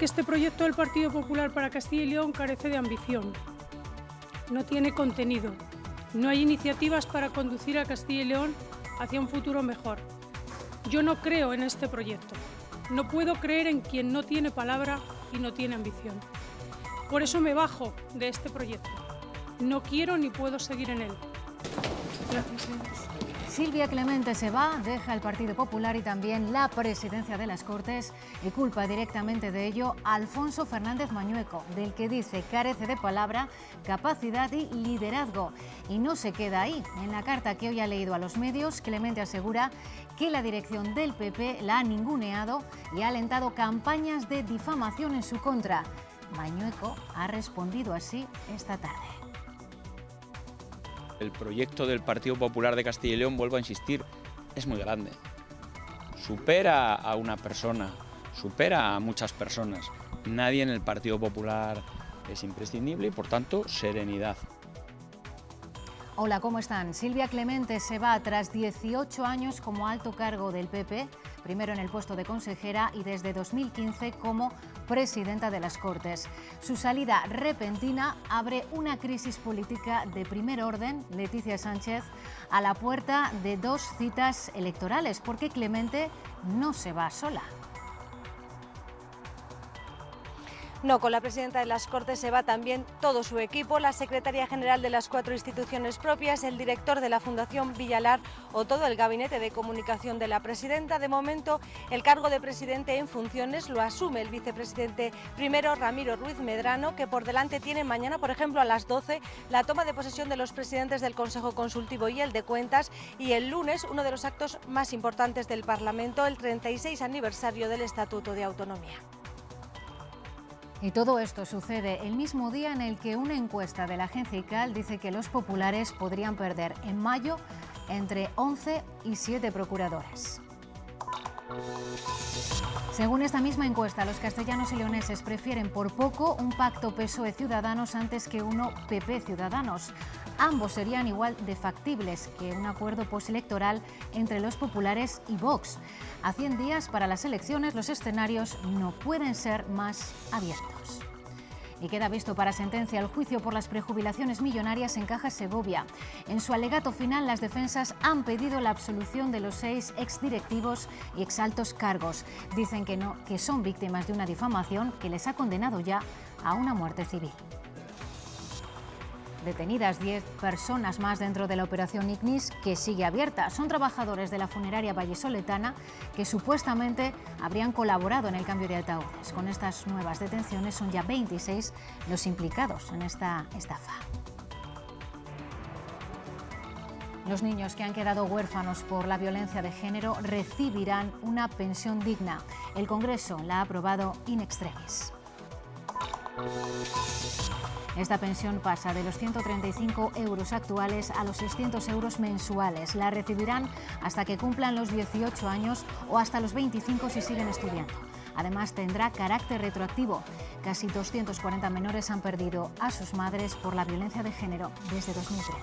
que este proyecto del Partido Popular para Castilla y León carece de ambición. No tiene contenido. No hay iniciativas para conducir a Castilla y León hacia un futuro mejor. Yo no creo en este proyecto. No puedo creer en quien no tiene palabra y no tiene ambición. Por eso me bajo de este proyecto. No quiero ni puedo seguir en él. Gracias, señores. Silvia Clemente se va, deja el Partido Popular y también la presidencia de las Cortes y culpa directamente de ello a Alfonso Fernández Mañueco, del que dice carece de palabra, capacidad y liderazgo. Y no se queda ahí. En la carta que hoy ha leído a los medios, Clemente asegura que la dirección del PP la ha ninguneado y ha alentado campañas de difamación en su contra. Mañueco ha respondido así esta tarde. El proyecto del Partido Popular de Castilla y León, vuelvo a insistir, es muy grande. Supera a una persona, supera a muchas personas. Nadie en el Partido Popular es imprescindible y, por tanto, serenidad. Hola, ¿cómo están? Silvia Clemente se va tras 18 años como alto cargo del PP, primero en el puesto de consejera y desde 2015 como presidenta de las Cortes. Su salida repentina abre una crisis política de primer orden, Leticia Sánchez, a la puerta de 2 citas electorales, porque Clemente no se va sola. No, con la presidenta de las Cortes se va también todo su equipo, la secretaria general de las 4 instituciones propias, el director de la Fundación Villalar o todo el gabinete de comunicación de la presidenta. De momento, el cargo de presidente en funciones lo asume el vicepresidente primero, Ramiro Ruiz Medrano, que por delante tiene mañana, por ejemplo, a las 12, la toma de posesión de los presidentes del Consejo Consultivo y el de Cuentas, y el lunes, uno de los actos más importantes del Parlamento, el 36 aniversario del Estatuto de Autonomía. Y todo esto sucede el mismo día en el que una encuesta de la agencia ICAL dice que los populares podrían perder en mayo entre 11 y 7 procuradores. Según esta misma encuesta, los castellanos y leoneses prefieren por poco un pacto PSOE-Ciudadanos antes que uno PP-Ciudadanos. Ambos serían igual de factibles que un acuerdo postelectoral entre los populares y Vox. A 100 días para las elecciones, los escenarios no pueden ser más abiertos. Y queda visto para sentencia el juicio por las prejubilaciones millonarias en Caja Segovia. En su alegato final, las defensas han pedido la absolución de los 6 exdirectivos y exaltos cargos. Dicen que no, que son víctimas de una difamación que les ha condenado ya a una muerte civil. Detenidas 10 personas más dentro de la operación Ignis, que sigue abierta. Son trabajadores de la funeraria vallisoletana que supuestamente habrían colaborado en el cambio de ataúdes. Con estas nuevas detenciones son ya 26 los implicados en esta estafa. Los niños que han quedado huérfanos por la violencia de género recibirán una pensión digna. El Congreso la ha aprobado in extremis. Esta pensión pasa de los 135 euros actuales a los 600 euros mensuales. La recibirán hasta que cumplan los 18 años o hasta los 25 si siguen estudiando. Además, tendrá carácter retroactivo. Casi 240 menores han perdido a sus madres por la violencia de género desde 2013.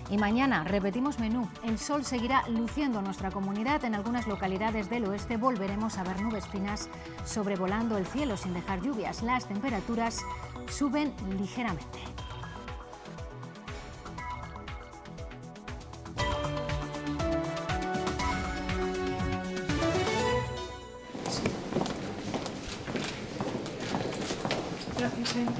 Y mañana repetimos menú. El sol seguirá luciendo nuestra comunidad. En algunas localidades del oeste volveremos a ver nubes finas sobrevolando el cielo sin dejar lluvias. Las temperaturas suben ligeramente. Gracias, señor.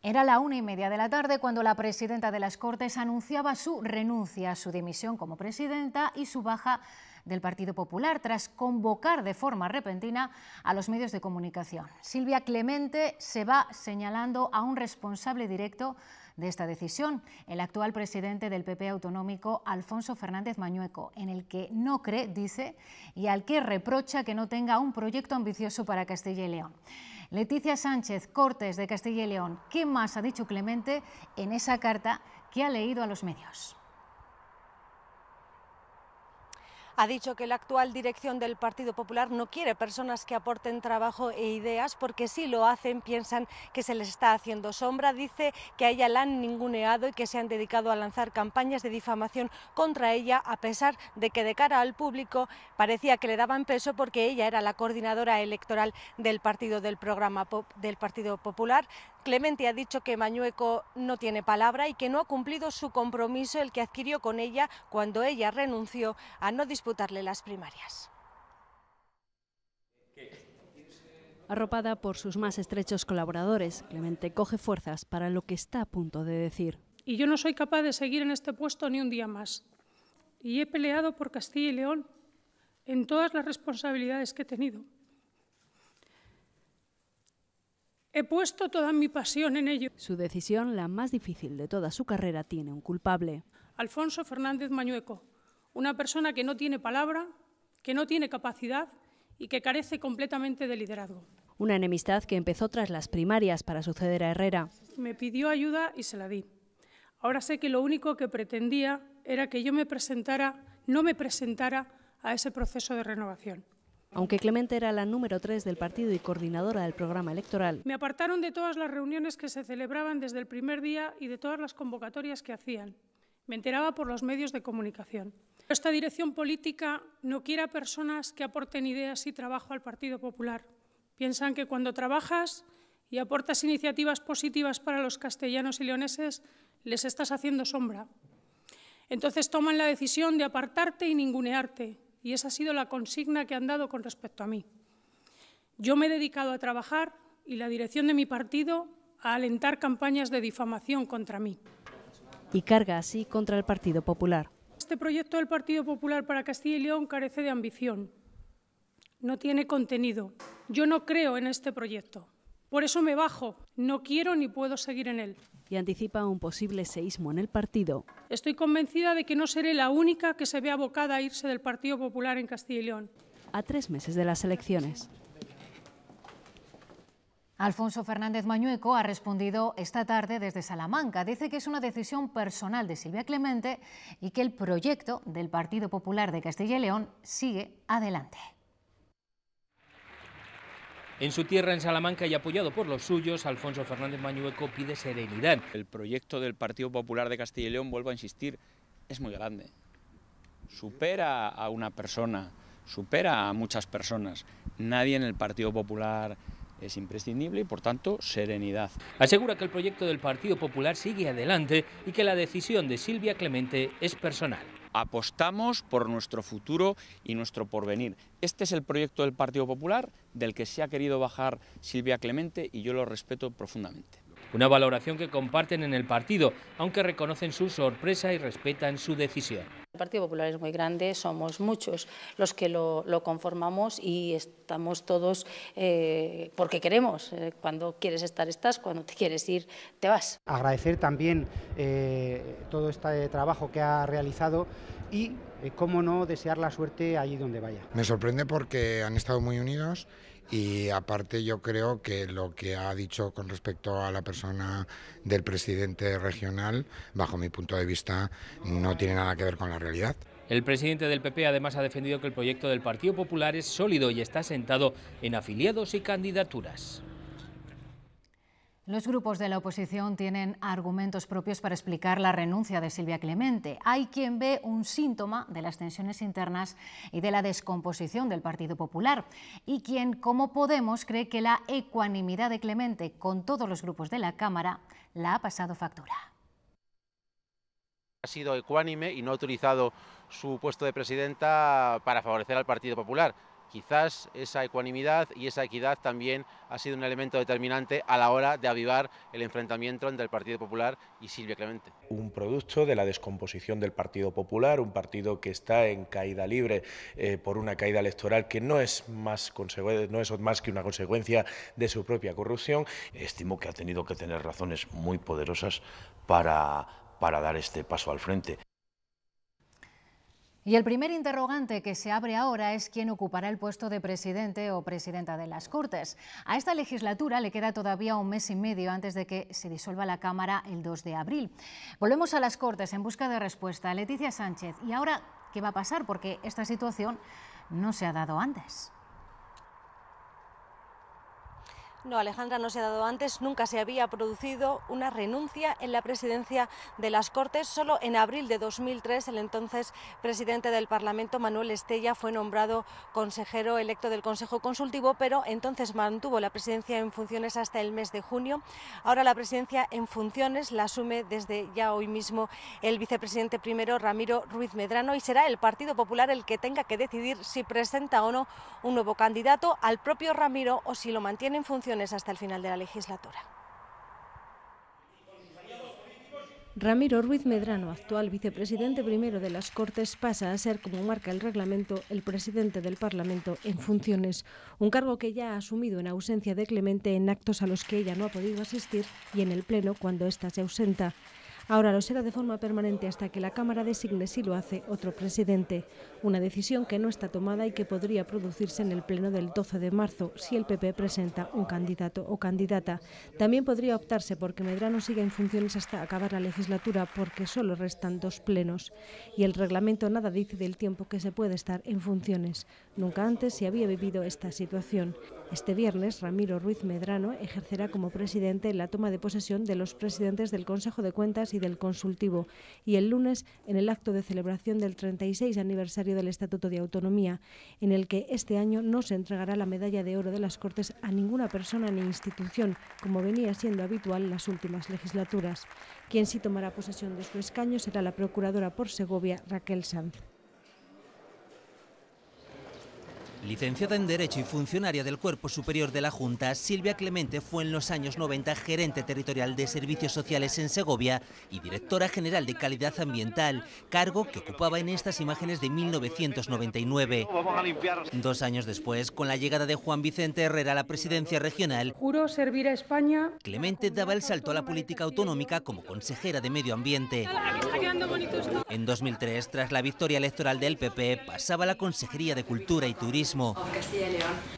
Era la 1:30 de la tarde cuando la presidenta de las Cortes anunciaba su renuncia, su dimisión como presidenta y su baja del Partido Popular tras convocar de forma repentina a los medios de comunicación. Silvia Clemente se va señalando a un responsable directo de esta decisión, el actual presidente del PP autonómico, Alfonso Fernández Mañueco, en el que no cree, dice, y al que reprocha que no tenga un proyecto ambicioso para Castilla y León. Leticia Sánchez, Cortes de Castilla y León, ¿qué más ha dicho Clemente en esa carta que ha leído a los medios? Ha dicho que la actual dirección del Partido Popular no quiere personas que aporten trabajo e ideas, porque si lo hacen piensan que se les está haciendo sombra. Dice que a ella la han ninguneado y que se han dedicado a lanzar campañas de difamación contra ella, a pesar de que de cara al público parecía que le daban peso porque ella era la coordinadora electoral del partido, del programa del Partido Popular. Clemente ha dicho que Mañueco no tiene palabra y que no ha cumplido su compromiso, el que adquirió con ella cuando ella renunció a no disputarle las primarias. Arropada por sus más estrechos colaboradores, Clemente coge fuerzas para lo que está a punto de decir. Y yo no soy capaz de seguir en este puesto ni un día más. Y he peleado por Castilla y León en todas las responsabilidades que he tenido. He puesto toda mi pasión en ello. Su decisión, la más difícil de toda su carrera, tiene un culpable. Alfonso Fernández Mañueco, una persona que no tiene palabra, que no tiene capacidad y que carece completamente de liderazgo. Una enemistad que empezó tras las primarias para suceder a Herrera. Me pidió ayuda y se la di. Ahora sé que lo único que pretendía era que yo no me presentara a ese proceso de renovación. Aunque Clemente era la número 3 del partido y coordinadora del programa electoral. Me apartaron de todas las reuniones que se celebraban desde el primer día y de todas las convocatorias que hacían. Me enteraba por los medios de comunicación. Esta dirección política no quiere a personas que aporten ideas y trabajo al Partido Popular. Piensan que cuando trabajas y aportas iniciativas positivas para los castellanos y leoneses, les estás haciendo sombra. Entonces toman la decisión de apartarte y ningunearte. Y esa ha sido la consigna que han dado con respecto a mí. Yo me he dedicado a trabajar y la dirección de mi partido a alentar campañas de difamación contra mí. Y carga así contra el Partido Popular. Este proyecto del Partido Popular para Castilla y León carece de ambición. No tiene contenido. Yo no creo en este proyecto. Por eso me bajo. No quiero ni puedo seguir en él. Y anticipa un posible seísmo en el partido. Estoy convencida de que no seré la única que se ve abocada a irse del Partido Popular en Castilla y León. A 3 meses de las elecciones. Alfonso Fernández Mañueco ha respondido esta tarde desde Salamanca. Dice que es una decisión personal de Silvia Clemente y que el proyecto del Partido Popular de Castilla y León sigue adelante. En su tierra, en Salamanca, y apoyado por los suyos, Alfonso Fernández Mañueco pide serenidad. El proyecto del Partido Popular de Castilla y León, vuelvo a insistir, es muy grande. Supera a una persona, supera a muchas personas. Nadie en el Partido Popular es imprescindible y, por tanto, serenidad. Asegura que el proyecto del Partido Popular sigue adelante y que la decisión de Silvia Clemente es personal. Apostamos por nuestro futuro y nuestro porvenir. Este es el proyecto del Partido Popular, del que se ha querido bajar Silvia Clemente, y yo lo respeto profundamente. Una valoración que comparten en el partido, aunque reconocen su sorpresa y respetan su decisión. El Partido Popular es muy grande, somos muchos los que lo conformamos y estamos todos porque queremos. Cuando quieres estar, estás, cuando te quieres ir, te vas. Agradecer también todo este trabajo que ha realizado y, cómo no, desear la suerte allí donde vaya. Me sorprende porque han estado muy unidos. Y aparte yo creo que lo que ha dicho con respecto a la persona del presidente regional, bajo mi punto de vista, no tiene nada que ver con la realidad. El presidente del PP además ha defendido que el proyecto del Partido Popular es sólido y está asentado en afiliados y candidaturas. Los grupos de la oposición tienen argumentos propios para explicar la renuncia de Silvia Clemente. Hay quien ve un síntoma de las tensiones internas y de la descomposición del Partido Popular, y quien, como Podemos, cree que la ecuanimidad de Clemente con todos los grupos de la Cámara la ha pasado factura. Ha sido ecuánime y no ha utilizado su puesto de presidenta para favorecer al Partido Popular. Quizás esa ecuanimidad y esa equidad también ha sido un elemento determinante a la hora de avivar el enfrentamiento entre el Partido Popular y Silvia Clemente. Un producto de la descomposición del Partido Popular, un partido que está en caída libre por una caída electoral que no es más que una consecuencia de su propia corrupción. Estimo que ha tenido que tener razones muy poderosas para dar este paso al frente. Y el primer interrogante que se abre ahora es quién ocupará el puesto de presidente o presidenta de las Cortes. A esta legislatura le queda todavía un mes y medio antes de que se disuelva la Cámara el 2 de abril. Volvemos a las Cortes en busca de respuesta. Leticia Sánchez, y ahora, qué va a pasar, porque esta situación no se ha dado antes. No, Alejandra, no se ha dado antes, nunca se había producido una renuncia en la presidencia de las Cortes. Solo en abril de 2003 el entonces presidente del Parlamento, Manuel Estella, fue nombrado consejero electo del Consejo Consultivo, pero entonces mantuvo la presidencia en funciones hasta el mes de junio. Ahora la presidencia en funciones la asume desde ya hoy mismo el vicepresidente primero, Ramiro Ruiz Medrano, y será el Partido Popular el que tenga que decidir si presenta o no un nuevo candidato al propio Ramiro o si lo mantiene en funciones hasta el final de la legislatura. Ramiro Ruiz Medrano, actual vicepresidente primero de las Cortes, pasa a ser, como marca el reglamento, el presidente del Parlamento en funciones, un cargo que ya ha asumido en ausencia de Clemente en actos a los que ella no ha podido asistir y en el Pleno cuando ésta se ausenta. Ahora lo será de forma permanente hasta que la Cámara designe, si lo hace, otro presidente. Una decisión que no está tomada y que podría producirse en el Pleno del 12 de marzo, si el PP presenta un candidato o candidata. También podría optarse porque Medrano siga en funciones hasta acabar la legislatura, porque solo restan 2 plenos. Y el reglamento nada dice del tiempo que se puede estar en funciones. Nunca antes se había vivido esta situación. Este viernes, Ramiro Ruiz Medrano ejercerá como presidente en la toma de posesión de los presidentes del Consejo de Cuentas y del Consultivo, y el lunes en el acto de celebración del 36 aniversario del Estatuto de Autonomía, en el que este año no se entregará la medalla de oro de las Cortes a ninguna persona ni institución, como venía siendo habitual en las últimas legislaturas. Quien sí tomará posesión de su escaño será la procuradora por Segovia, Raquel Sanz. Licenciada en Derecho y funcionaria del Cuerpo Superior de la Junta, Silvia Clemente fue en los años 90 gerente territorial de Servicios Sociales en Segovia y directora general de Calidad Ambiental, cargo que ocupaba en estas imágenes de 1999. 2 años después, con la llegada de Juan Vicente Herrera a la presidencia regional, Juro servir a España. Clemente daba el salto a la política autonómica como consejera de Medio Ambiente. En 2003, tras la victoria electoral del PP, pasaba a la Consejería de Cultura y Turismo.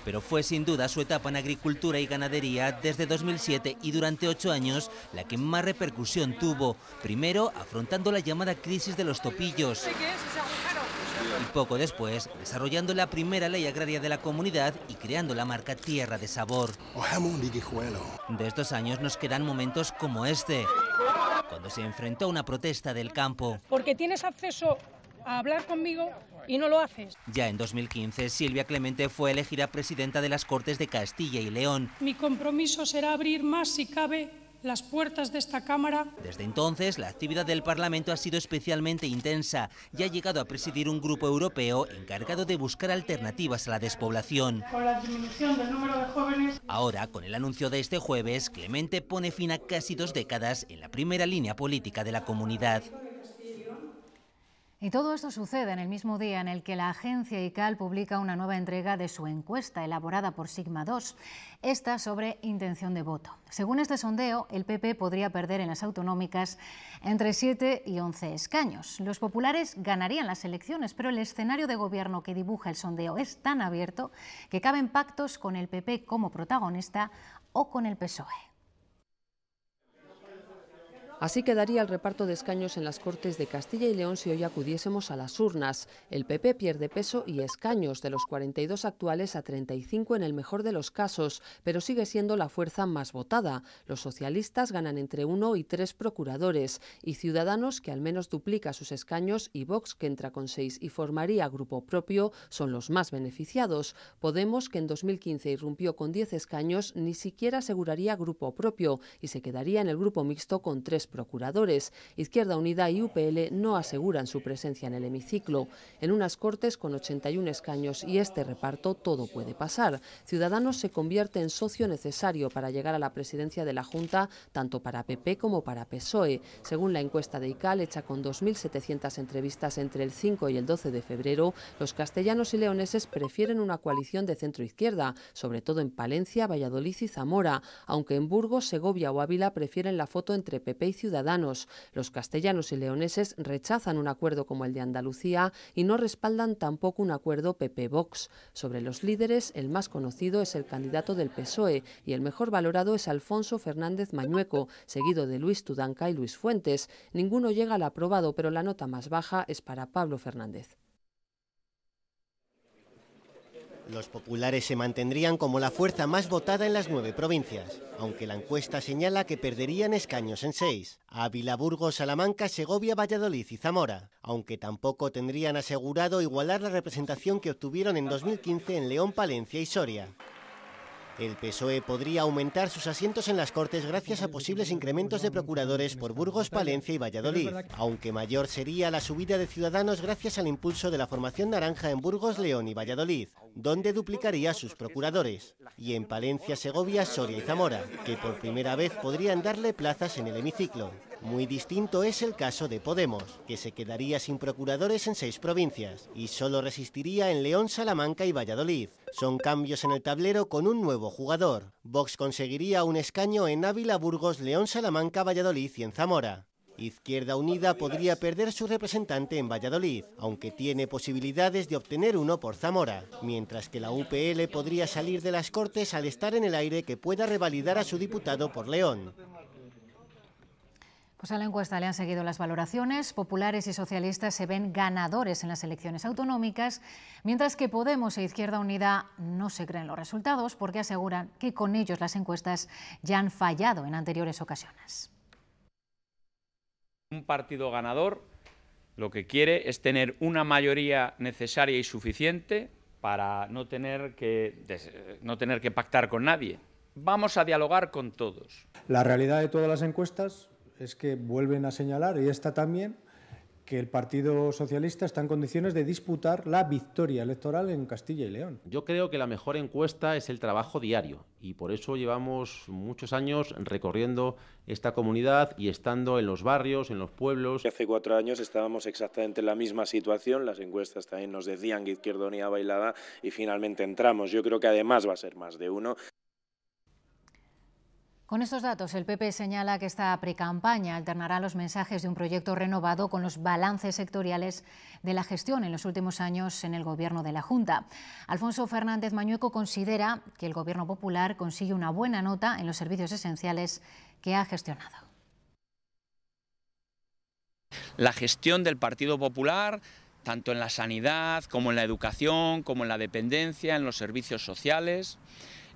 Pero fue sin duda su etapa en agricultura y ganadería desde 2007 y durante 8 años la que más repercusión tuvo. Primero afrontando la llamada crisis de los topillos y poco después desarrollando la primera ley agraria de la comunidad y creando la marca Tierra de Sabor. De estos años nos quedan momentos como este, cuando se enfrentó a una protesta del campo. Porque tienes acceso a hablar conmigo y no lo haces. Ya en 2015, Silvia Clemente fue elegida presidenta de las Cortes de Castilla y León. Mi compromiso será abrir más, si cabe, las puertas de esta Cámara. Desde entonces, la actividad del Parlamento ha sido especialmente intensa y ha llegado a presidir un grupo europeo encargado de buscar alternativas a la despoblación. Con la disminución del número de jóvenes. Ahora, con el anuncio de este jueves, Clemente pone fin a casi 2 décadas en la primera línea política de la comunidad. Y todo esto sucede en el mismo día en el que la agencia ICAL publica una nueva entrega de su encuesta elaborada por Sigma 2, esta sobre intención de voto. Según este sondeo, el PP podría perder en las autonómicas entre 7 y 11 escaños. Los populares ganarían las elecciones, pero el escenario de gobierno que dibuja el sondeo es tan abierto que caben pactos con el PP como protagonista o con el PSOE. Así quedaría el reparto de escaños en las Cortes de Castilla y León si hoy acudiésemos a las urnas. El PP pierde peso y escaños, de los 42 actuales a 35 en el mejor de los casos, pero sigue siendo la fuerza más votada. Los socialistas ganan entre 1 y 3 procuradores, y Ciudadanos, que al menos duplica sus escaños, y Vox, que entra con 6 y formaría grupo propio, son los más beneficiados. Podemos, que en 2015 irrumpió con 10 escaños, ni siquiera aseguraría grupo propio y se quedaría en el grupo mixto con 3 procuradores. Izquierda Unida y UPL no aseguran su presencia en el hemiciclo. En unas Cortes con 81 escaños y este reparto todo puede pasar. Ciudadanos se convierte en socio necesario para llegar a la presidencia de la Junta, tanto para PP como para PSOE. Según la encuesta de ICAL, hecha con 2.700 entrevistas entre el 5 y el 12 de febrero, los castellanos y leoneses prefieren una coalición de centro-izquierda, sobre todo en Palencia, Valladolid y Zamora, aunque en Burgos, Segovia o Ávila prefieren la foto entre PP y Ciudadanos. Los castellanos y leoneses rechazan un acuerdo como el de Andalucía y no respaldan tampoco un acuerdo PP-Vox. Sobre los líderes, el más conocido es el candidato del PSOE y el mejor valorado es Alfonso Fernández Mañueco, seguido de Luis Tudanca y Luis Fuentes. Ninguno llega al aprobado, pero la nota más baja es para Pablo Fernández. Los populares se mantendrían como la fuerza más votada en las 9 provincias, aunque la encuesta señala que perderían escaños en 6, Ávila, Burgos, Salamanca, Segovia, Valladolid y Zamora, aunque tampoco tendrían asegurado igualar la representación que obtuvieron en 2015 en León, Palencia y Soria. El PSOE podría aumentar sus asientos en las Cortes gracias a posibles incrementos de procuradores por Burgos, Palencia y Valladolid, aunque mayor sería la subida de Ciudadanos gracias al impulso de la formación naranja en Burgos, León y Valladolid, donde duplicaría sus procuradores, y en Palencia, Segovia, Soria y Zamora, que por primera vez podrían darle plazas en el hemiciclo. Muy distinto es el caso de Podemos, que se quedaría sin procuradores en 6 provincias y solo resistiría en León, Salamanca y Valladolid. Son cambios en el tablero con un nuevo jugador. Vox conseguiría un escaño en Ávila, Burgos, León, Salamanca, Valladolid y en Zamora. Izquierda Unida podría perder su representante en Valladolid, aunque tiene posibilidades de obtener uno por Zamora, mientras que la UPL podría salir de las Cortes al estar en el aire que pueda revalidar a su diputado por León. Pues a la encuesta le han seguido las valoraciones. Populares y socialistas se ven ganadores en las elecciones autonómicas, mientras que Podemos e Izquierda Unida no se creen los resultados porque aseguran que con ellos las encuestas ya han fallado en anteriores ocasiones. Un partido ganador lo que quiere es tener una mayoría necesaria y suficiente para no tener que pactar con nadie. Vamos a dialogar con todos. La realidad de todas las encuestas es que vuelven a señalar, y esta también, que el Partido Socialista está en condiciones de disputar la victoria electoral en Castilla y León. Yo creo que la mejor encuesta es el trabajo diario y por eso llevamos muchos años recorriendo esta comunidad y estando en los barrios, en los pueblos. Hace 4 años estábamos exactamente en la misma situación, las encuestas también nos decían que Izquierda Unida bailaba y finalmente entramos. Yo creo que además va a ser más de uno. Con estos datos, el PP señala que esta precampaña alternará los mensajes de un proyecto renovado con los balances sectoriales de la gestión en los últimos años en el Gobierno de la Junta. Alfonso Fernández Mañueco considera que el Gobierno popular consigue una buena nota en los servicios esenciales que ha gestionado. La gestión del Partido Popular, tanto en la sanidad, como en la educación, como en la dependencia, en los servicios sociales.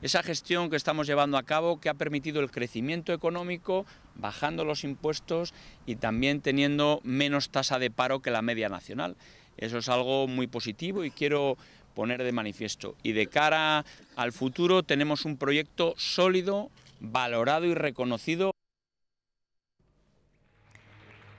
Esa gestión que estamos llevando a cabo que ha permitido el crecimiento económico, bajando los impuestos y también teniendo menos tasa de paro que la media nacional. Eso es algo muy positivo y quiero poner de manifiesto. Y de cara al futuro tenemos un proyecto sólido, valorado y reconocido.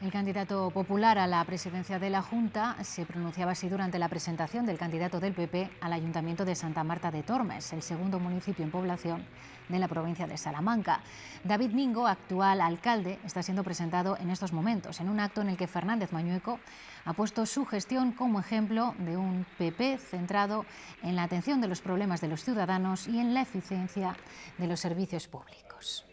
El candidato popular a la presidencia de la Junta se pronunciaba así durante la presentación del candidato del PP al Ayuntamiento de Santa Marta de Tormes, el segundo municipio en población de la provincia de Salamanca. David Mingo, actual alcalde, está siendo presentado en estos momentos, en un acto en el que Fernández Mañueco ha puesto su gestión como ejemplo de un PP centrado en la atención de los problemas de los ciudadanos y en la eficiencia de los servicios públicos.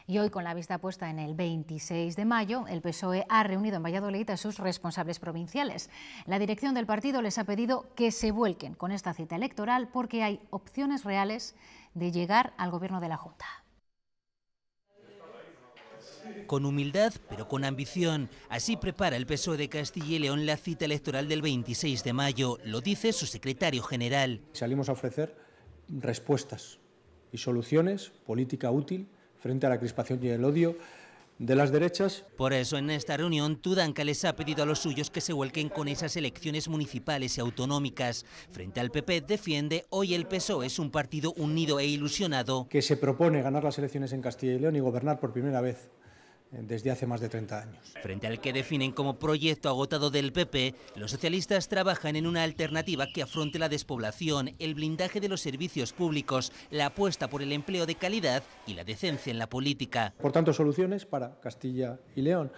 Y hoy, con la vista puesta en el 26 de mayo, el PSOE ha reunido en Valladolid a sus responsables provinciales. La dirección del partido les ha pedido que se vuelquen con esta cita electoral porque hay opciones reales de llegar al Gobierno de la Junta. Con humildad, pero con ambición. Así prepara el PSOE de Castilla y León la cita electoral del 26 de mayo, lo dice su secretario general. Salimos a ofrecer respuestas y soluciones, política útil, frente a la crispación y el odio de las derechas. Por eso, en esta reunión, Tudanca les ha pedido a los suyos que se vuelquen con esas elecciones municipales y autonómicas. Frente al PP, defiende, hoy el PSOE es un partido unido e ilusionado. Que se propone ganar las elecciones en Castilla y León y gobernar por primera vez desde hace más de 30 años. Frente al que definen como proyecto agotado del PP, los socialistas trabajan en una alternativa que afronte la despoblación, el blindaje de los servicios públicos, la apuesta por el empleo de calidad y la decencia en la política. Por tanto, soluciones para Castilla y León.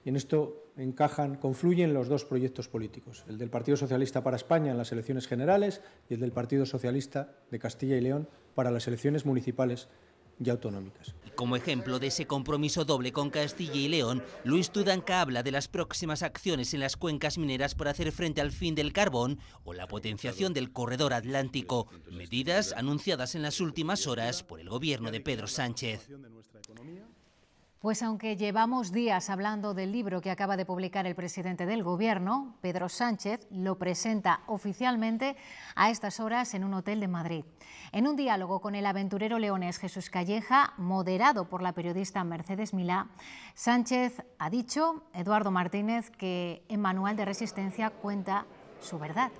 Y en esto confluyen los dos proyectos políticos, el del Partido Socialista para España en las elecciones generales y el del Partido Socialista de Castilla y León para las elecciones municipales y autonómicas. Como ejemplo de ese compromiso doble con Castilla y León, Luis Tudanca habla de las próximas acciones en las cuencas mineras para hacer frente al fin del carbón o la potenciación del corredor atlántico, medidas anunciadas en las últimas horas por el gobierno de Pedro Sánchez. Pues aunque llevamos días hablando del libro que acaba de publicar el presidente del Gobierno, Pedro Sánchez lo presenta oficialmente a estas horas en un hotel de Madrid. En un diálogo con el aventurero leonés Jesús Calleja, moderado por la periodista Mercedes Milá, Sánchez ha dicho, Eduardo Martínez, que en Manual de Resistencia cuenta su verdad.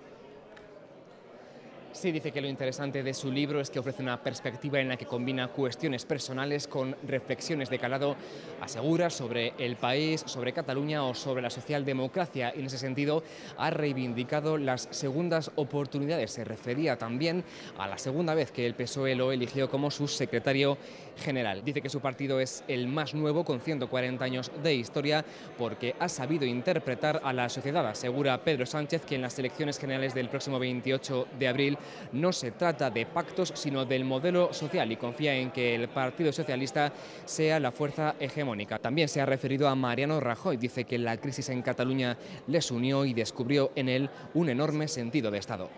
Sí, dice que lo interesante de su libro es que ofrece una perspectiva en la que combina cuestiones personales con reflexiones de calado, asegura, sobre el país, sobre Cataluña o sobre la socialdemocracia. Y en ese sentido ha reivindicado las segundas oportunidades. Se refería también a la segunda vez que el PSOE lo eligió como su secretario general. Dice que su partido es el más nuevo, con 140 años de historia, porque ha sabido interpretar a la sociedad. Asegura Pedro Sánchez que en las elecciones generales del próximo 28 de abril no se trata de pactos, sino del modelo social, y confía en que el Partido Socialista sea la fuerza hegemónica. También se ha referido a Mariano Rajoy. Dice que la crisis en Cataluña les unió y descubrió en él un enorme sentido de Estado.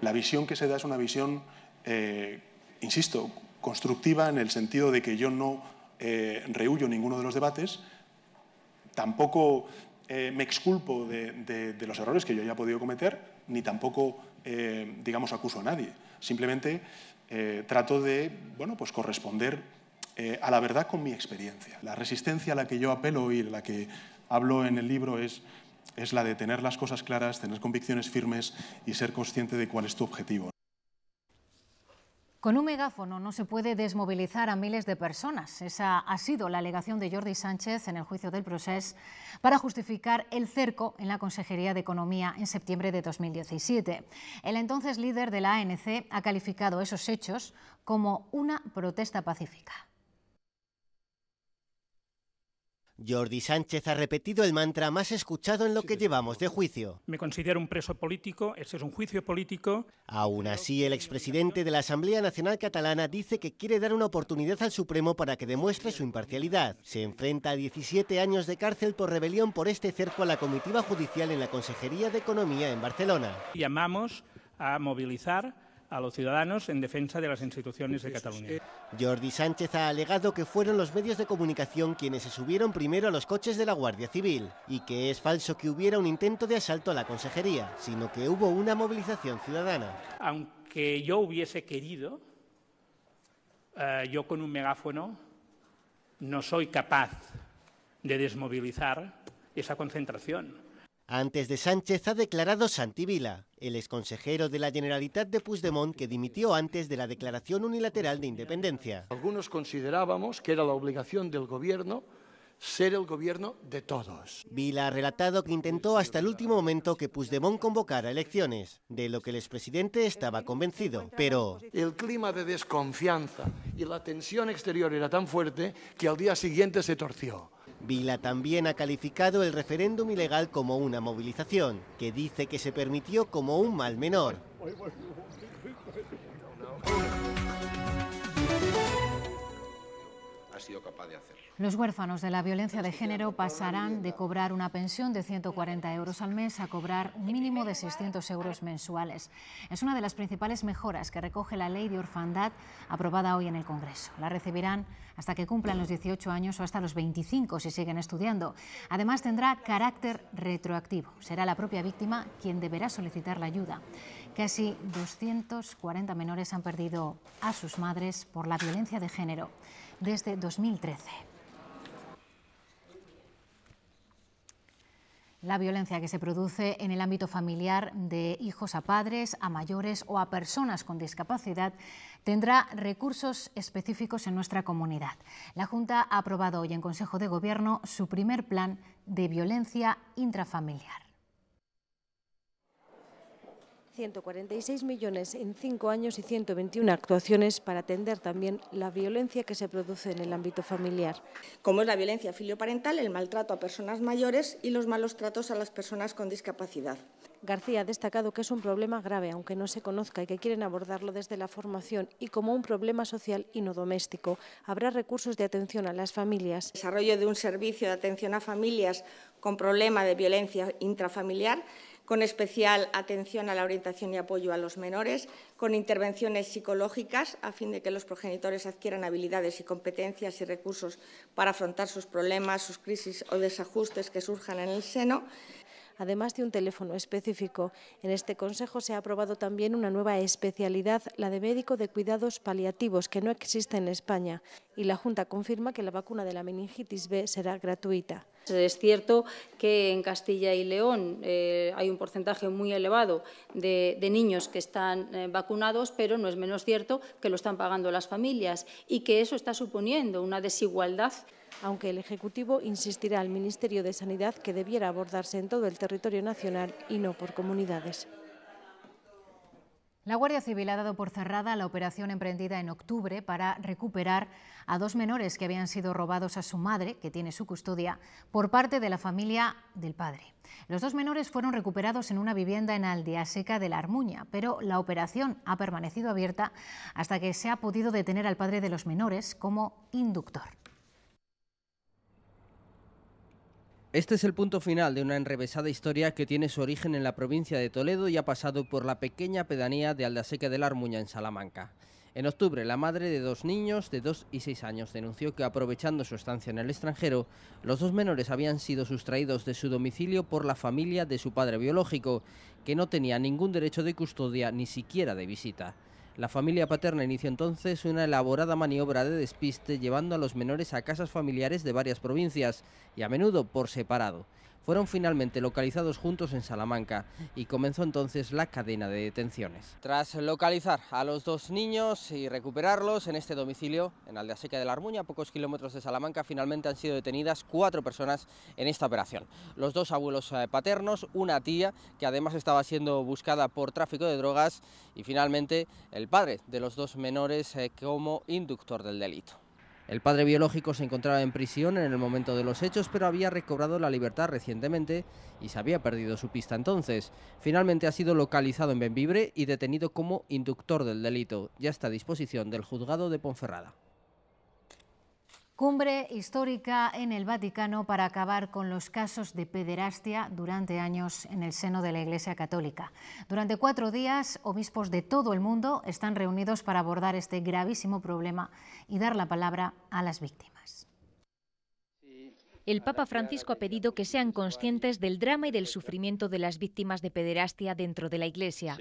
La visión que se da es una visión, insisto, constructiva, en el sentido de que yo no rehuyo ninguno de los debates, tampoco me exculpo de los errores que yo haya podido cometer, ni tampoco digamos, acuso a nadie. Simplemente trato de, bueno, pues corresponder a la verdad con mi experiencia. La resistencia a la que yo apelo y la que hablo en el libro es la de tener las cosas claras, tener convicciones firmes y ser consciente de cuál es tu objetivo. Con un megáfono no se puede desmovilizar a miles de personas. Esa ha sido la alegación de Jordi Sánchez en el juicio del Procés para justificar el cerco en la Consejería de Economía en septiembre de 2017. El entonces líder de la ANC ha calificado esos hechos como una protesta pacífica. Jordi Sánchez ha repetido el mantra más escuchado en lo que llevamos de juicio. Me considero un preso político, este es un juicio político. Aún así, el expresidente de la Asamblea Nacional Catalana dice que quiere dar una oportunidad al Supremo para que demuestre su imparcialidad. Se enfrenta a 17 años de cárcel por rebelión por este cerco a la comitiva judicial en la Consejería de Economía en Barcelona. Llamamos a movilizar a los ciudadanos en defensa de las instituciones de Cataluña. Jordi Sánchez ha alegado que fueron los medios de comunicación quienes se subieron primero a los coches de la Guardia Civil y que es falso que hubiera un intento de asalto a la consejería, sino que hubo una movilización ciudadana. Aunque yo hubiese querido, yo con un megáfono no soy capaz de desmovilizar esa concentración. Antes de Sánchez ha declarado Santi Vila, el exconsejero de la Generalitat de Puigdemont que dimitió antes de la declaración unilateral de independencia. Algunos considerábamos que era la obligación del gobierno ser el gobierno de todos. Vila ha relatado que intentó hasta el último momento que Puigdemont convocara elecciones, de lo que el expresidente estaba convencido, pero el clima de desconfianza y la tensión exterior era tan fuerte que al día siguiente se torció. Vila también ha calificado el referéndum ilegal como una movilización, que dice que se permitió como un mal menor. Ha sido capaz de hacerlo. Los huérfanos de la violencia de género pasarán de cobrar una pensión de 140 euros al mes a cobrar un mínimo de 600 euros mensuales. Es una de las principales mejoras que recoge la Ley de Orfandad aprobada hoy en el Congreso. La recibirán hasta que cumplan los 18 años o hasta los 25 si siguen estudiando. Además tendrá carácter retroactivo. Será la propia víctima quien deberá solicitar la ayuda. Casi 240 menores han perdido a sus madres por la violencia de género desde 2013. La violencia que se produce en el ámbito familiar de hijos a padres, a mayores o a personas con discapacidad tendrá recursos específicos en nuestra comunidad. La Junta ha aprobado hoy en Consejo de Gobierno su primer plan de violencia intrafamiliar. 146 millones en 5 años y 121 actuaciones para atender también la violencia que se produce en el ámbito familiar. Como es la violencia filioparental, el maltrato a personas mayores y los malos tratos a las personas con discapacidad. García ha destacado que es un problema grave, aunque no se conozca, y que quieren abordarlo desde la formación y como un problema social y no doméstico. Habrá recursos de atención a las familias. Desarrollo de un servicio de atención a familias con problema de violencia intrafamiliar, con especial atención a la orientación y apoyo a los menores, con intervenciones psicológicas a fin de que los progenitores adquieran habilidades y competencias y recursos para afrontar sus problemas, sus crisis o desajustes que surjan en el seno. Además de un teléfono específico, en este Consejo se ha aprobado también una nueva especialidad, la de médico de cuidados paliativos, que no existe en España, y la Junta confirma que la vacuna de la meningitis B será gratuita. Es cierto que en Castilla y León hay un porcentaje muy elevado de niños que están vacunados, pero no es menos cierto que lo están pagando las familias y que eso está suponiendo una desigualdad. Aunque el Ejecutivo insistirá al Ministerio de Sanidad que debiera abordarse en todo el territorio nacional y no por comunidades. La Guardia Civil ha dado por cerrada la operación emprendida en octubre para recuperar a 2 menores que habían sido robados a su madre, que tiene su custodia, por parte de la familia del padre. Los 2 menores fueron recuperados en una vivienda en Aldeaseca de la Armuña, pero la operación ha permanecido abierta hasta que se ha podido detener al padre de los menores como inductor. Este es el punto final de una enrevesada historia que tiene su origen en la provincia de Toledo y ha pasado por la pequeña pedanía de Aldeaseca de la Armuña, en Salamanca. En octubre, la madre de 2 niños de 2 y 6 años denunció que, aprovechando su estancia en el extranjero, los 2 menores habían sido sustraídos de su domicilio por la familia de su padre biológico, que no tenía ningún derecho de custodia ni siquiera de visita. La familia paterna inició entonces una elaborada maniobra de despiste, llevando a los menores a casas familiares de varias provincias y a menudo por separado. Fueron finalmente localizados juntos en Salamanca y comenzó entonces la cadena de detenciones. Tras localizar a los 2 niños y recuperarlos en este domicilio, en Aldeaseca de la Armuña, a pocos kilómetros de Salamanca, finalmente han sido detenidas 4 personas en esta operación. Los 2 abuelos paternos, una tía que además estaba siendo buscada por tráfico de drogas y finalmente el padre de los 2 menores como inductor del delito. El padre biológico se encontraba en prisión en el momento de los hechos, pero había recobrado la libertad recientemente y se había perdido su pista entonces. Finalmente ha sido localizado en Bembibre y detenido como inductor del delito. Ya está a disposición del juzgado de Ponferrada. Cumbre histórica en el Vaticano para acabar con los casos de pederastia durante años en el seno de la Iglesia Católica. Durante 4 días, obispos de todo el mundo están reunidos para abordar este gravísimo problema y dar la palabra a las víctimas. El Papa Francisco ha pedido que sean conscientes del drama y del sufrimiento de las víctimas de pederastia dentro de la Iglesia.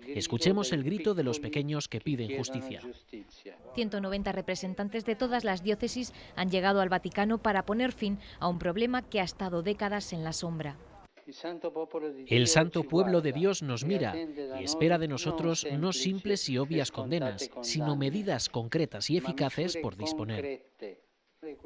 Escuchemos el grito de los pequeños que piden justicia. 190 representantes de todas las diócesis han llegado al Vaticano para poner fin a un problema que ha estado décadas en la sombra. El santo pueblo de Dios nos mira y espera de nosotros no simples y obvias condenas, sino medidas concretas y eficaces por disponer.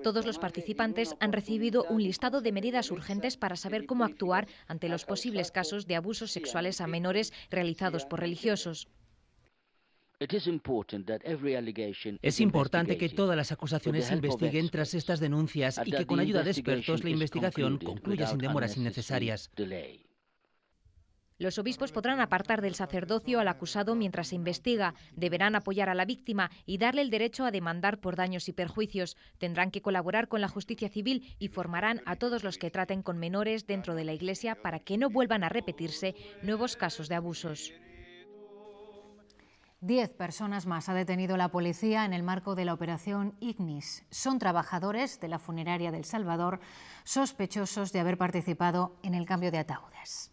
Todos los participantes han recibido un listado de medidas urgentes para saber cómo actuar ante los posibles casos de abusos sexuales a menores realizados por religiosos. Es importante que todas las acusaciones se investiguen tras estas denuncias y que con ayuda de expertos la investigación concluya sin demoras innecesarias. Los obispos podrán apartar del sacerdocio al acusado mientras se investiga, deberán apoyar a la víctima y darle el derecho a demandar por daños y perjuicios. Tendrán que colaborar con la justicia civil y formarán a todos los que traten con menores dentro de la Iglesia para que no vuelvan a repetirse nuevos casos de abusos. 10 personas más ha detenido la policía en el marco de la operación Ignis. Son trabajadores de la funeraria del Salvador, sospechosos de haber participado en el cambio de ataúdes.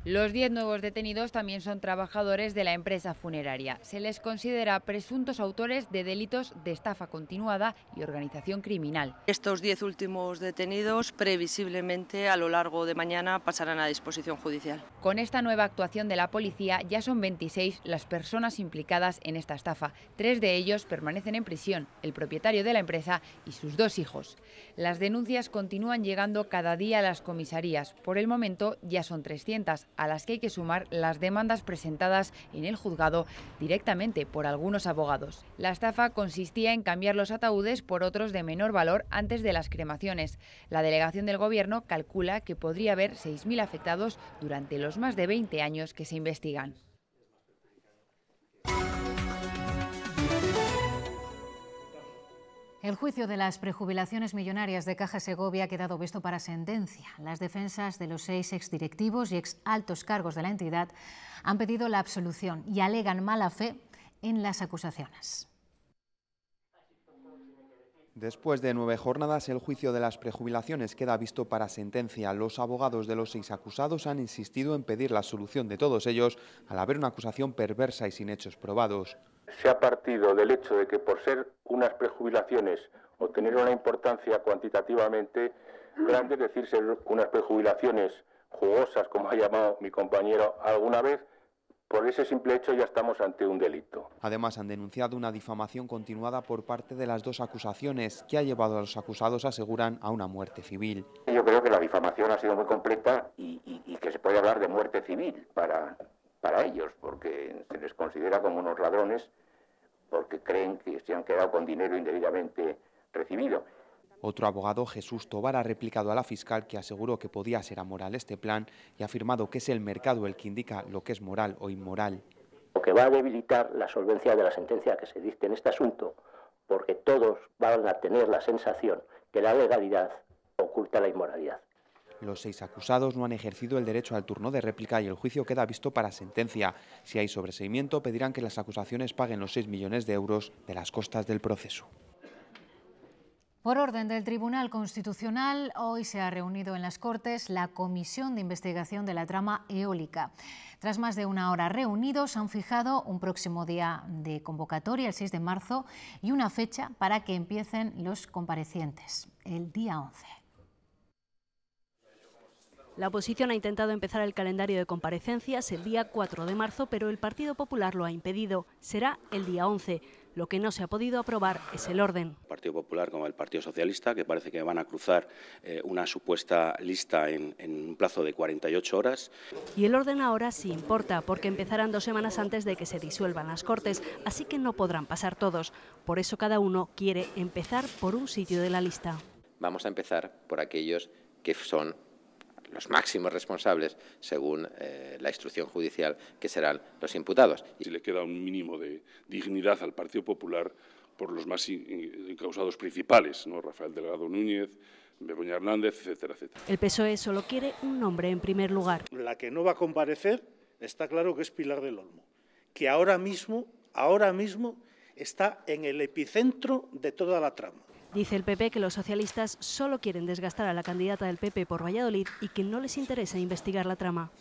Los 10 nuevos detenidos también son trabajadores de la empresa funeraria. Se les considera presuntos autores de delitos de estafa continuada y organización criminal. Estos 10 últimos detenidos previsiblemente a lo largo de mañana pasarán a disposición judicial. Con esta nueva actuación de la policía ya son 26 las personas implicadas en esta estafa. 3 de ellos permanecen en prisión, el propietario de la empresa y sus 2 hijos. Las denuncias continúan llegando cada día a las comisarías. Por el momento ya son 300. a las que hay que sumar las demandas presentadas en el juzgado directamente por algunos abogados. La estafa consistía en cambiar los ataúdes por otros de menor valor antes de las cremaciones. La delegación del Gobierno calcula que podría haber 6.000 afectados durante los más de 20 años que se investigan. El juicio de las prejubilaciones millonarias de Caja Segovia ha quedado visto para sentencia. Las defensas de los 6 exdirectivos y exaltos cargos de la entidad han pedido la absolución y alegan mala fe en las acusaciones. Después de 9 jornadas, el juicio de las prejubilaciones queda visto para sentencia. Los abogados de los 6 acusados han insistido en pedir la absolución de todos ellos al haber una acusación perversa y sin hechos probados. Se ha partido del hecho de que por ser unas prejubilaciones o tener una importancia cuantitativamente grande, es decir, ser unas prejubilaciones jugosas, como ha llamado mi compañero alguna vez, por ese simple hecho ya estamos ante un delito. Además, han denunciado una difamación continuada por parte de las 2 acusaciones, que ha llevado a los acusados, aseguran, a una muerte civil. Yo creo que la difamación ha sido muy completa y que se puede hablar de muerte civil para ellos, porque se les considera como unos ladrones, porque creen que se han quedado con dinero indebidamente recibido. Otro abogado, Jesús Tobar, ha replicado a la fiscal que aseguró que podía ser amoral este plan y ha afirmado que es el mercado el que indica lo que es moral o inmoral. Lo que va a debilitar la solvencia de la sentencia que se dicte en este asunto, porque todos van a tener la sensación que la legalidad oculta la inmoralidad. Los 6 acusados no han ejercido el derecho al turno de réplica y el juicio queda visto para sentencia. Si hay sobreseimiento, pedirán que las acusaciones paguen los 6 millones de euros de las costas del proceso. Por orden del Tribunal Constitucional, hoy se ha reunido en las Cortes la Comisión de Investigación de la Trama Eólica. Tras más de 1 hora reunidos, han fijado un próximo día de convocatoria, el 6 de marzo, y una fecha para que empiecen los comparecientes, el día 11. La oposición ha intentado empezar el calendario de comparecencias el día 4 de marzo, pero el Partido Popular lo ha impedido. Será el día 11. Lo que no se ha podido aprobar es el orden. El Partido Popular como el Partido Socialista, que parece que van a cruzar una supuesta lista en un plazo de 48 horas. Y el orden ahora sí importa, porque empezarán 2 semanas antes de que se disuelvan las Cortes, así que no podrán pasar todos. Por eso cada uno quiere empezar por un sitio de la lista. Vamos a empezar por aquellos que son los máximos responsables, según la instrucción judicial, que serán los imputados. Si le queda un mínimo de dignidad al Partido Popular por los más encausados principales, ¿no? Rafael Delgado Núñez, Begoña Hernández, etcétera, etcétera. El PSOE solo quiere un nombre en primer lugar. La que no va a comparecer está claro que es Pilar del Olmo, que ahora mismo está en el epicentro de toda la trama. Dice el PP que los socialistas solo quieren desgastar a la candidata del PP por Valladolid y que no les interesa investigar la trama.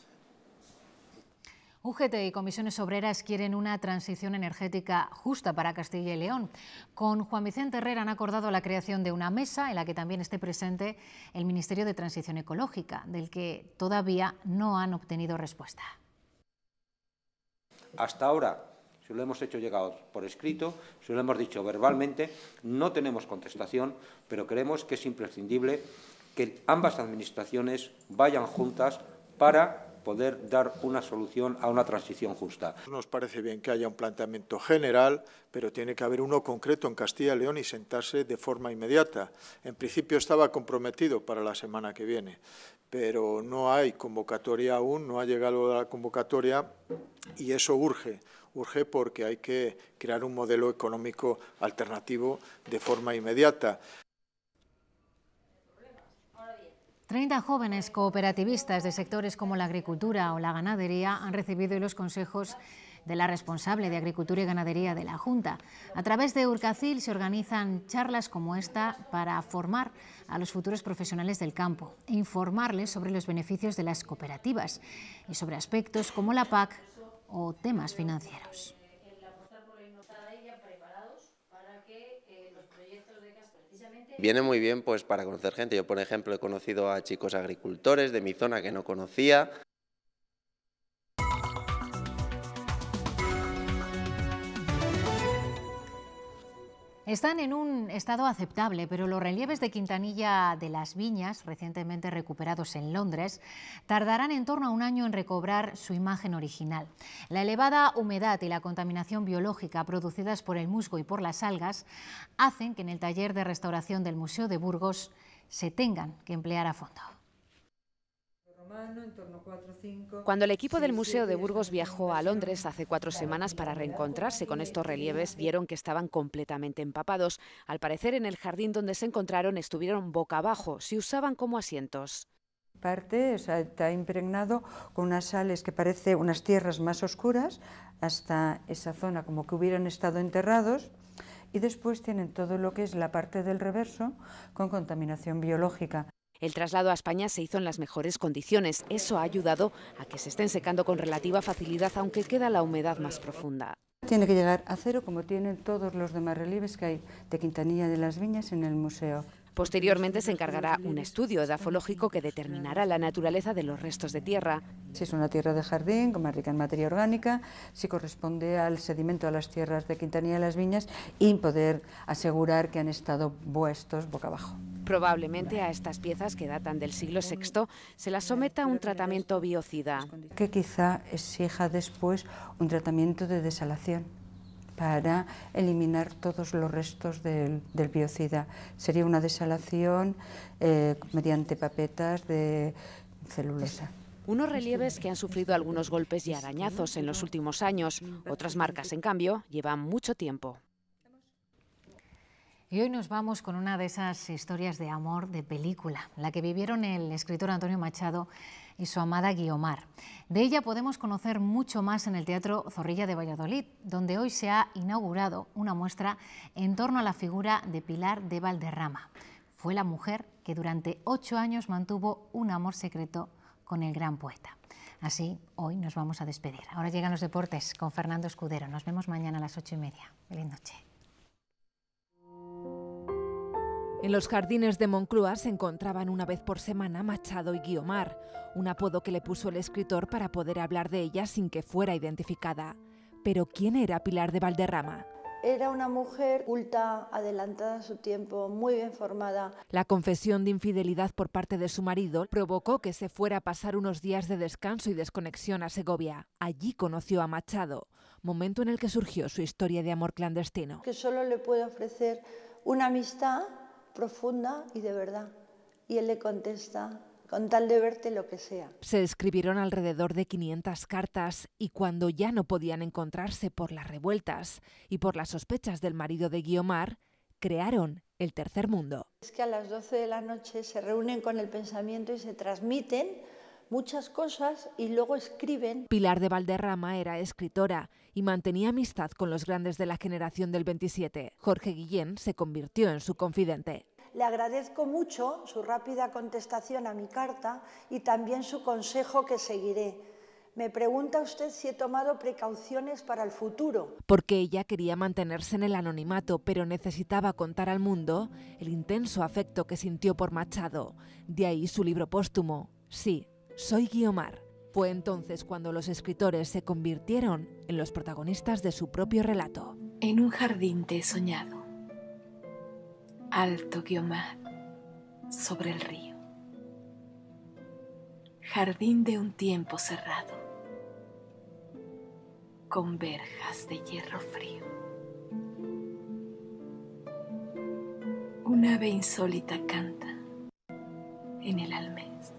UGT y comisiones obreras quieren una transición energética justa para Castilla y León. Con Juan Vicente Herrera han acordado la creación de una mesa en la que también esté presente el Ministerio de Transición Ecológica, del que todavía no han obtenido respuesta. Hasta ahora, si lo hemos hecho llegar por escrito, si lo hemos dicho verbalmente, no tenemos contestación, pero creemos que es imprescindible que ambas administraciones vayan juntas para poder dar una solución a una transición justa. Nos parece bien que haya un planteamiento general, pero tiene que haber uno concreto en Castilla y León y sentarse de forma inmediata. En principio estaba comprometido para la semana que viene, pero no hay convocatoria aún, no ha llegado la convocatoria y eso urge porque hay que crear un modelo económico alternativo de forma inmediata. 30 jóvenes cooperativistas de sectores como la agricultura o la ganadería han recibido los consejos de la responsable de Agricultura y Ganadería de la Junta. A través de Urcacil se organizan charlas como esta para formar a los futuros profesionales del campo e informarles sobre los beneficios de las cooperativas y sobre aspectos como la PAC o temas financieros. Viene muy bien pues para conocer gente. Yo, por ejemplo, he conocido a chicos agricultores de mi zona que no conocía. Están en un estado aceptable, pero los relieves de Quintanilla de las Viñas, recientemente recuperados en Londres, tardarán en torno a un año en recobrar su imagen original. La elevada humedad y la contaminación biológica producidas por el musgo y por las algas hacen que en el taller de restauración del Museo de Burgos se tengan que emplear a fondo. Cuando el equipo del Museo de Burgos viajó a Londres hace 4 semanas para reencontrarse con estos relieves, vieron que estaban completamente empapados. Al parecer, en el jardín donde se encontraron estuvieron boca abajo, se usaban como asientos. Parte, está impregnado con unas sales que parece unas tierras más oscuras, hasta esa zona como que hubieran estado enterrados, y después tienen todo lo que es la parte del reverso con contaminación biológica. El traslado a España se hizo en las mejores condiciones. Eso ha ayudado a que se estén secando con relativa facilidad, aunque queda la humedad más profunda. Tiene que llegar a cero, como tienen todos los demás relieves que hay de Quintanilla de las Viñas en el museo. Posteriormente se encargará un estudio edafológico que determinará la naturaleza de los restos de tierra. Si es una tierra de jardín, más rica en materia orgánica, si corresponde al sedimento de las tierras de Quintanilla de las Viñas, y poder asegurar que han estado puestos boca abajo. Probablemente a estas piezas, que datan del siglo VI, se las someta a un tratamiento biocida. Que quizá exija después un tratamiento de desalación para eliminar todos los restos del biocida. Sería una desalación mediante papetas de celulosa. Unos relieves que han sufrido algunos golpes y arañazos en los últimos años. Otras marcas, en cambio, llevan mucho tiempo. Y hoy nos vamos con una de esas historias de amor de película, la que vivieron el escritor Antonio Machado y su amada Guiomar. De ella podemos conocer mucho más en el Teatro Zorrilla de Valladolid, donde hoy se ha inaugurado una muestra en torno a la figura de Pilar de Valderrama. Fue la mujer que durante 8 años mantuvo un amor secreto con el gran poeta. Así, hoy nos vamos a despedir. Ahora llegan los deportes con Fernando Escudero. Nos vemos mañana a las 8:30. Feliz noche. En los jardines de Moncloa se encontraban una vez por semana Machado y Guiomar, un apodo que le puso el escritor para poder hablar de ella sin que fuera identificada. Pero ¿quién era Pilar de Valderrama? Era una mujer culta, adelantada a su tiempo, muy bien formada. La confesión de infidelidad por parte de su marido provocó que se fuera a pasar unos días de descanso y desconexión a Segovia. Allí conoció a Machado, momento en el que surgió su historia de amor clandestino. Que solo le puede ofrecer una amistad profunda y de verdad. Y él le contesta: con tal de verte lo que sea. Se escribieron alrededor de 500 cartas y cuando ya no podían encontrarse por las revueltas y por las sospechas del marido de Guiomar, crearon el Tercer Mundo. Es que a las 12 de la noche se reúnen con el pensamiento y se transmiten muchas cosas y luego escriben. Pilar de Valderrama era escritora y mantenía amistad con los grandes de la generación del 27. Jorge Guillén se convirtió en su confidente. Le agradezco mucho su rápida contestación a mi carta y también su consejo que seguiré. Me pregunta usted si he tomado precauciones para el futuro. Porque ella quería mantenerse en el anonimato, pero necesitaba contar al mundo el intenso afecto que sintió por Machado. De ahí su libro póstumo, Sí, soy Guiomar. Fue entonces cuando los escritores se convirtieron en los protagonistas de su propio relato. En un jardín te he soñado. Alto, Guiomar, sobre el río. Jardín de un tiempo cerrado, con verjas de hierro frío. Un ave insólita canta en el almés.